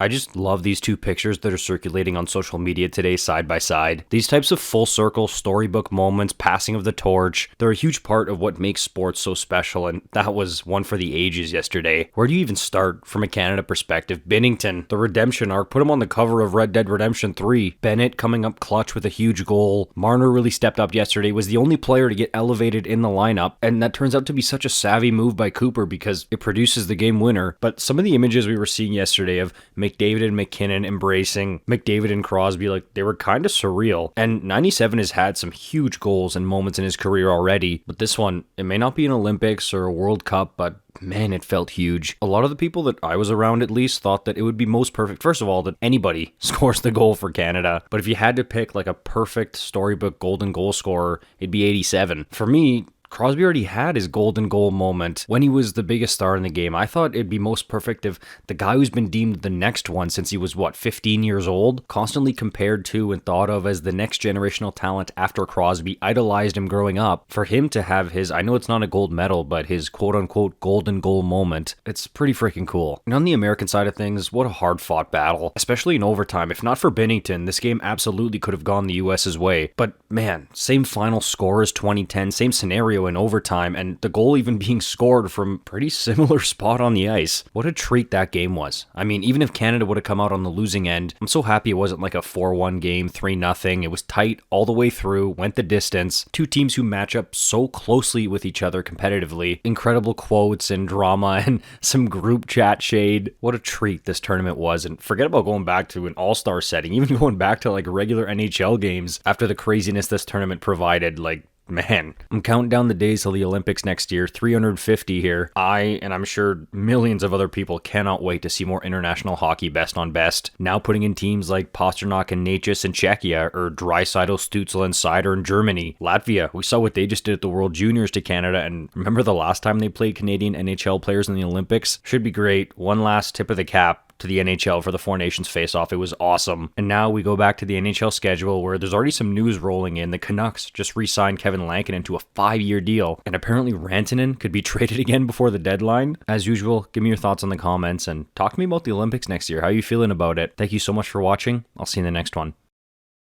I just love these two pictures that are circulating on social media today side by side. These types of full circle storybook moments, passing of the torch, they're a huge part of what makes sports so special, and that was one for the ages yesterday. Where do you even start from a Canada perspective? Binnington, the redemption arc, put him on the cover of Red Dead Redemption 3. Bennett coming up clutch with a huge goal. Marner really stepped up yesterday, was the only player to get elevated in the lineup, and that turns out to be such a savvy move by Cooper because it produces the game winner. But some of the images we were seeing yesterday of mcdavid and mackinnon embracing, McDavid and Crosby, like, they were kind of surreal. And 97 has had some huge goals and moments in his career already, but this one, it may not be an Olympics or a World Cup, but man, it felt huge. A lot of the people that I was around at least thought that it would be most perfect, first of all, that anybody scores the goal for Canada. But if you had to pick like a perfect storybook golden goal scorer, it'd be 87. For me, Crosby already had his golden goal moment when he was the biggest star in the game. I thought it'd be most perfect if the guy who's been deemed the next one since he was, 15 years old, constantly compared to and thought of as the next generational talent after Crosby, idolized him growing up, for him to have his, I know it's not a gold medal, but his quote-unquote golden goal moment, it's pretty freaking cool. And on the American side of things, what a hard-fought battle, especially in overtime. If not for Binnington, this game absolutely could have gone the US's way. But man, same final score as 2010, same scenario in overtime, and the goal even being scored from pretty similar spot on the ice. What a treat that game was. I mean, even if Canada would have come out on the losing end, I'm so happy it wasn't like a 4-1 game, 3-0. It was tight all the way through, went the distance. Two teams who match up so closely with each other competitively. Incredible quotes and drama and some group chat shade. What a treat this tournament was. And forget about going back to an all-star setting, even going back to like regular NHL games after the craziness this tournament provided. Like, man, I'm counting down the days till the Olympics next year, 350 here. And I'm sure millions of other people cannot wait to see more international hockey best on best. Now putting in teams like Pasternak and Necas in Czechia, or Draisaitl, Stützle, and Seider in Germany. Latvia, we saw what they just did at the World Juniors to Canada, and remember the last time they played Canadian NHL players in the Olympics? Should be great. One last tip of the cap to the NHL for the Four Nations face-off. It was awesome. And now we go back to the NHL schedule where there's already some news rolling in. The Canucks just re-signed Kevin Lankinen to a 5-year deal, and apparently Rantanen could be traded again before the deadline. As usual, give me your thoughts on the comments and talk to me about the Olympics next year. How are you feeling about it? Thank you so much for watching. I'll see you in the next one.